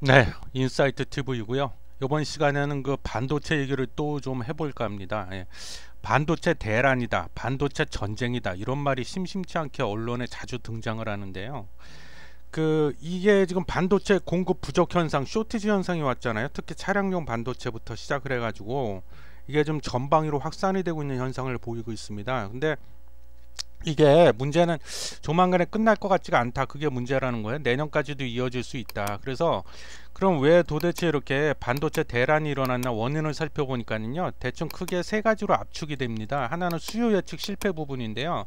네, 인사이트 TV이고요. 이번 시간에는 그 반도체 얘기를 또 좀 해볼까 합니다. 예. 반도체 대란이다, 반도체 전쟁이다 이런 말이 심심치 않게 언론에 자주 등장을 하는데요. 이게 지금 반도체 공급 부족 현상, 쇼티지 현상이 왔잖아요. 특히 차량용 반도체부터 시작을 해가지고 이게 좀 전방위로 확산이 되고 있는 현상을 보이고 있습니다. 근데 이게 문제는 조만간에 끝날 것 같지가 않다. 그게 문제라는 거예요. 내년까지도 이어질 수 있다. 그래서 그럼 왜 도대체 이렇게 반도체 대란이 일어났나 원인을 살펴보니까는요, 대충 크게 세 가지로 압축이 됩니다. 하나는 수요 예측 실패 부분인데요.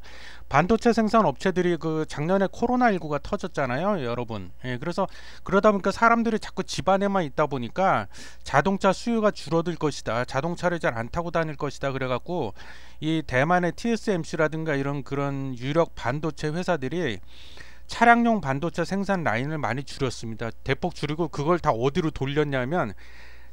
반도체 생산 업체들이 그 작년에 코로나19가 터졌잖아요, 여러분. 예, 그래서 그러다 보니까 사람들이 자꾸 집안에만 있다 보니까 자동차 수요가 줄어들 것이다. 자동차를 잘 안 타고 다닐 것이다. 그래갖고 이 대만의 TSMC라든가 이런 그런 유력 반도체 회사들이 차량용 반도체 생산 라인을 많이 줄였습니다. 대폭 줄이고 그걸 다 어디로 돌렸냐면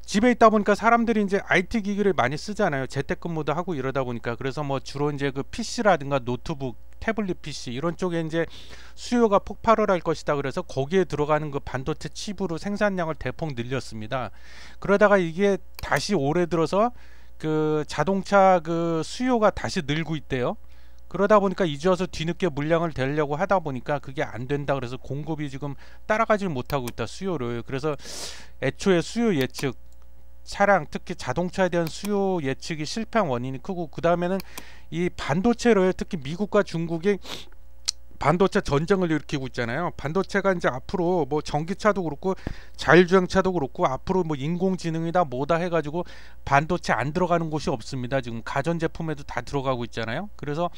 집에 있다 보니까 사람들이 이제 IT 기기를 많이 쓰잖아요. 재택근무도 하고 이러다 보니까 그래서 뭐 주로 이제 그 PC라든가 노트북, 태블릿 PC 이런 쪽에 이제 수요가 폭발을 할 것이다. 그래서 거기에 들어가는 그 반도체 칩으로 생산량을 대폭 늘렸습니다. 그러다가 이게 다시 올해 들어서 그 자동차 그 수요가 다시 늘고 있대요. 그러다 보니까 이제 와서 뒤늦게 물량을 대려고 하다 보니까 그게 안 된다. 그래서 공급이 지금 따라가질 못하고 있다, 수요를. 그래서 애초에 수요 예측, 차량 특히 자동차에 대한 수요 예측이 실패한 원인이 크고, 그 다음에는 이 반도체를 특히 미국과 중국이 반도체 전쟁을 일으키고 있잖아요. 반도체가 이제 앞으로 뭐 전기차도 그렇고 자율주행차도 그렇고 앞으로 뭐 인공지능이다 뭐다 해가지고 반도체 안 들어가는 곳이 없습니다. 지금 가전제품에도 다 들어가고 있잖아요. 그래서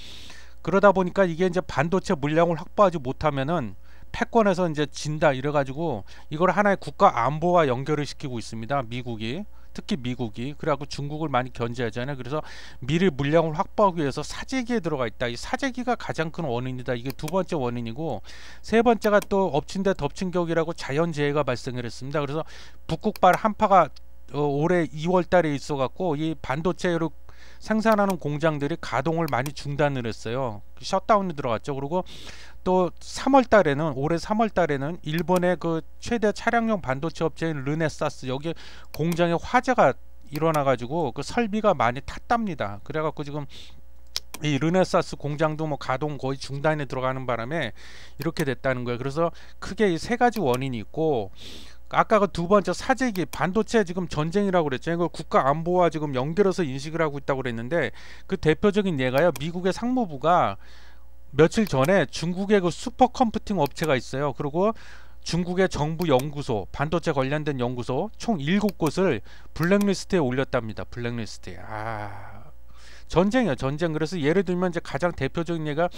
그러다 보니까 이게 이제 반도체 물량을 확보하지 못하면은 패권에서 이제 진다 이래가지고 이걸 하나의 국가 안보와 연결을 시키고 있습니다. 미국이. 특히 미국이. 그래갖고 중국을 많이 견제하잖아요. 그래서 미리 물량을 확보하기 위해서 사재기에 들어가 있다. 이 사재기가 가장 큰 원인이다. 이게 두 번째 원인이고, 세 번째가 또 엎친 데 덮친 격이라고 자연재해가 발생을 했습니다. 그래서 북극발 한파가 올해 2월 달에 있어갖고 이 반도체를 생산하는 공장들이 가동을 많이 중단을 했어요. 셧다운이 들어갔죠. 그리고 또 3월 달에는, 올해 3월 달에는 일본의 그 최대 차량용 반도체 업체인 르네사스 여기 공장에 화재가 일어나 가지고 그 설비가 많이 탔답니다. 그래 갖고 지금 이 르네사스 공장도 뭐 가동 거의 중단에 들어가는 바람에 이렇게 됐다는 거예요. 그래서 크게 이 세 가지 원인이 있고, 아까 그 두 번째 사재기 반도체 지금 전쟁이라고 그랬죠. 이걸 국가 안보와 지금 연결해서 인식을 하고 있다고 그랬는데, 그 대표적인 예가요. 미국의 상무부가 며칠 전에 중국의 그 슈퍼컴퓨팅 업체가 있어요. 그리고 중국의 정부 연구소, 반도체 관련된 연구소 총 7곳을 블랙리스트에 올렸답니다. 블랙리스트에. 전쟁이야, 전쟁. 그래서 예를 들면 이제 가장 대표적인 예가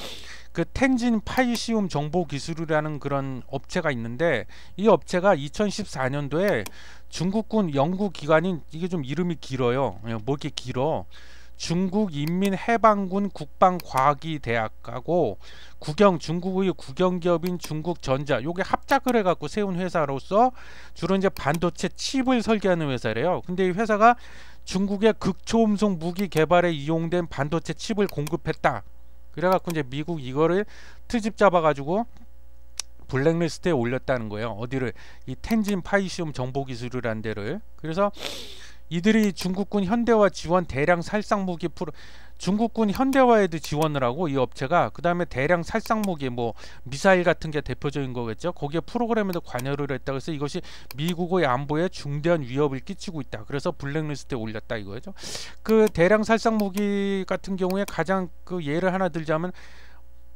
그 텐진 파이시움 정보기술이라는 그런 업체가 있는데, 이 업체가 2014년도에 중국군 연구기관인, 이게 좀 이름이 길어요. 뭐 이렇게 길어. 중국인민해방군 국방과학기대학하고 중국의 국영기업인 중국전자 요게 합작을 해갖고 세운 회사로서 주로 이제 반도체 칩을 설계하는 회사래요. 근데 이 회사가 중국의 극초음속 무기 개발에 이용된 반도체 칩을 공급했다. 그래갖고 이제 미국 이거를 트집 잡아가지고 블랙리스트에 올렸다는 거예요. 어디를? 이 텐진 파이시움 정보기술이라는 데를. 그래서 이들이 중국군 현대화 지원 대량 살상 무기 중국군 현대화에도 지원을 하고 이 업체가, 그 다음에 대량 살상 무기 뭐 미사일 같은 게 대표적인 거겠죠. 거기에 프로그램에도 관여를 했다. 그래서 이것이 미국의 안보에 중대한 위협을 끼치고 있다. 그래서 블랙리스트에 올렸다 이거죠. 그 대량 살상 무기 같은 경우에 가장 그 예를 하나 들자면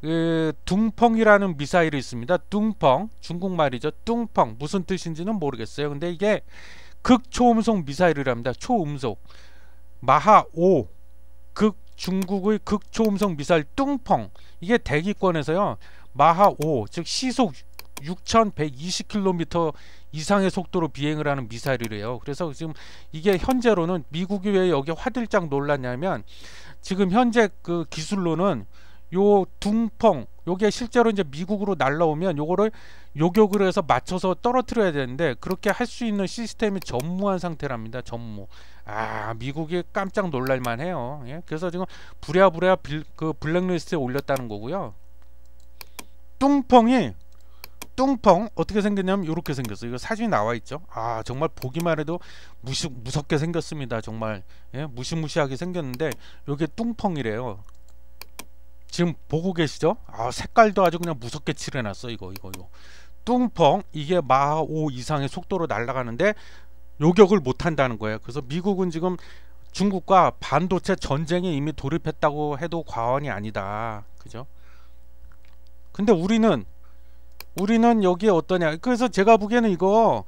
그 둥펑이라는 미사일이 있습니다. 둥펑, 중국말이죠. 둥펑 무슨 뜻인지는 모르겠어요. 근데 이게 극초음속 미사일이랍니다. 초음속 마하 5 중국의 극초음속 미사일 뚱펑, 이게 대기권에서요 마하 5 즉 시속 6120km 이상의 속도로 비행을 하는 미사일이래요. 그래서 지금 이게 현재로는 미국이 왜 여기 화들짝 놀랐냐면, 지금 현재 그 기술로는 요 둥펑 요게 실제로 이제 미국으로 날라오면 요거를 요격을 해서 맞춰서 떨어뜨려야 되는데, 그렇게 할 수 있는 시스템이 전무한 상태랍니다. 전무. 미국이 깜짝 놀랄만 해요. 예? 그래서 지금 부랴부랴 그 블랙리스트에 올렸다는 거고요. 뚱펑이 뚱펑 어떻게 생겼냐면 이렇게 생겼어요. 이거 사진이 나와 있죠. 아 정말 보기만 해도 무섭게 생겼습니다. 정말 예? 무시무시하게 생겼는데 요게 뚱펑이래요. 지금 보고 계시죠? 아 색깔도 아주 그냥 무섭게 칠해놨어. 이거 뚱펑 이게 마하 5 이상의 속도로 날아가는데 요격을 못한다는 거예요. 그래서 미국은 지금 중국과 반도체 전쟁에 이미 돌입했다고 해도 과언이 아니다. 그죠? 근데 우리는 여기에 어떠냐. 그래서 제가 보기에는 이거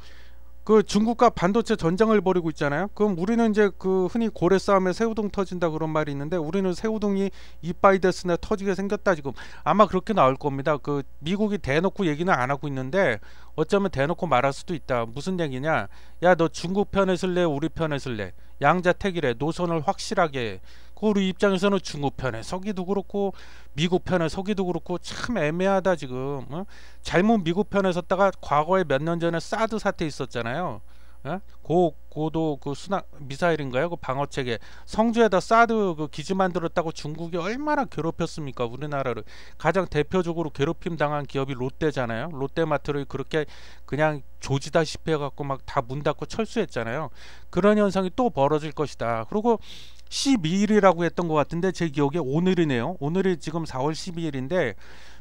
그 중국과 반도체 전쟁을 벌이고 있잖아요. 그럼 우리는 이제 그 흔히 고래 싸움에 새우등 터진다 그런 말이 있는데 우리는 새우등이 이빠이 데스네 터지게 생겼다 지금 아마 그렇게 나올 겁니다. 그 미국이 대놓고 얘기는 안 하고 있는데 어쩌면 대놓고 말할 수도 있다. 무슨 얘기냐? 야 너 중국 편에 쓸래 우리 편에 쓸래? 양자택일에 노선을 확실하게 해. 그 우리 입장에서는 중국 편에 서기도 그렇고 미국 편에 서기도 그렇고 참 애매하다 지금. 어? 잘못 미국 편에 섰다가 과거에 몇 년 전에 사드 사태 있었잖아요. 예? 고도 그 순항 미사일인가요? 그 방어체계 성주에다 사드 그 기지 만들었다고 중국이 얼마나 괴롭혔습니까? 우리나라를 가장 대표적으로 괴롭힘 당한 기업이 롯데잖아요. 롯데마트를 그렇게 그냥 조지다시피 해갖고 막 다 문 닫고 철수했잖아요. 그런 현상이 또 벌어질 것이다. 그리고 12일이라고 했던 것 같은데 제 기억에 오늘이네요. 오늘이 지금 4월 12일인데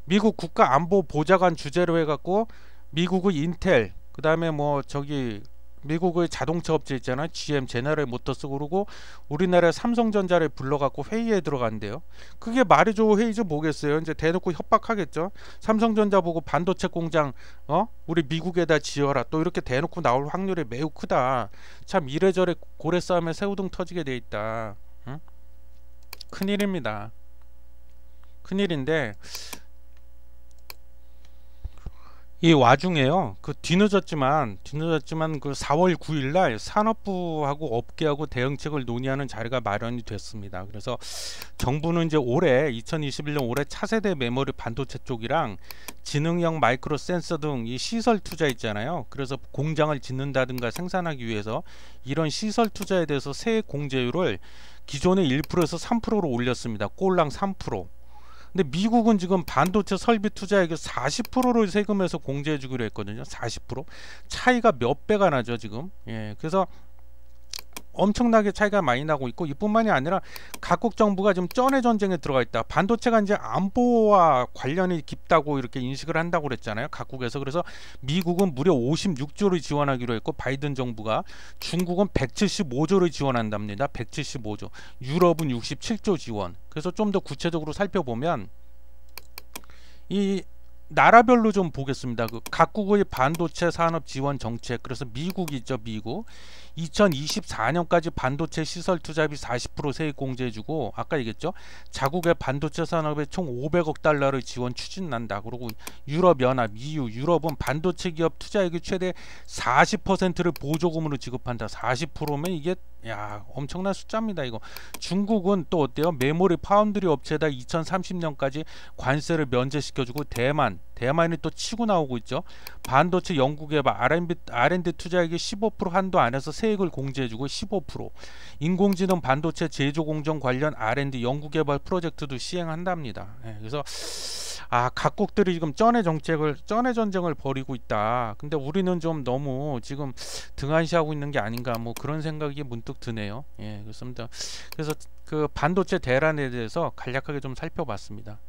미국 국가안보보좌관 주재로 해갖고 미국의 인텔 그 다음에 뭐 저기 미국의 자동차 업체 있잖아요. GM 제너럴 모터스 그러고 우리나라 삼성전자를 불러갖고 회의에 들어간대요. 그게 말이 좋은 회의죠 뭐겠어요. 이제 대놓고 협박하겠죠. 삼성전자 보고 반도체 공장 우리 미국에다 지어라 또 이렇게 대놓고 나올 확률이 매우 크다. 참 이래저래 고래 싸움에 새우등 터지게 돼 있다. 응? 큰일입니다. 큰일인데 이 와중에요. 그 뒤늦었지만 그 4월 9일날 산업부하고 업계하고 대응책을 논의하는 자리가 마련이 됐습니다. 그래서 정부는 이제 올해 2021년 올해 차세대 메모리 반도체 쪽이랑 지능형 마이크로 센서 등 이 시설 투자 있잖아요. 그래서 공장을 짓는다든가 생산하기 위해서 이런 시설 투자에 대해서 세액 공제율을 기존의 1%에서 3%로 올렸습니다. 꼴랑 3%. 근데 미국은 지금 반도체 설비 투자액의 40%를 세금에서 공제해 주기로 했거든요. 40%. 차이가 몇 배가 나죠, 지금. 예. 그래서 엄청나게 차이가 많이 나고 있고 이뿐만이 아니라 각국 정부가 지금 쩐의 전쟁에 들어가 있다. 반도체가 이제 안보와 관련이 깊다고 이렇게 인식을 한다고 그랬잖아요. 각국에서. 그래서 미국은 무려 56조를 지원하기로 했고 바이든 정부가 중국은 175조를 지원한답니다. 175조. 유럽은 67조 지원. 그래서 좀 더 구체적으로 살펴보면 이 나라별로 좀 보겠습니다. 그 각국의 반도체 산업 지원 정책. 그래서 미국이 있죠, 미국. 2024년까지 반도체 시설 투자비 40% 세액 공제해주고 아까 얘기했죠. 자국의 반도체 산업에 총 500억 달러를 지원 추진한다. 그리고 유럽연합, EU, 유럽은 반도체 기업 투자액의 최대 40%를 보조금으로 지급한다. 40%면 이게 야 엄청난 숫자입니다. 이거 중국은 또 어때요? 메모리 파운드리 업체에다 2030년까지 관세를 면제시켜주고 대만이 또 치고 나오고 있죠. 반도체 연구개발 R&D 투자액의 15% 한도 안에서 세액을 공제해주고 15% 인공지능 반도체 제조공정 관련 R&D 연구개발 프로젝트도 시행한답니다. 예, 그래서 각국들이 지금 쩐의 전쟁을 벌이고 있다. 근데 우리는 좀 너무 지금 등한시하고 있는 게 아닌가 뭐 그런 생각이 문득 드네요. 예, 그렇습니다. 그래서 그 반도체 대란에 대해서 간략하게 좀 살펴봤습니다.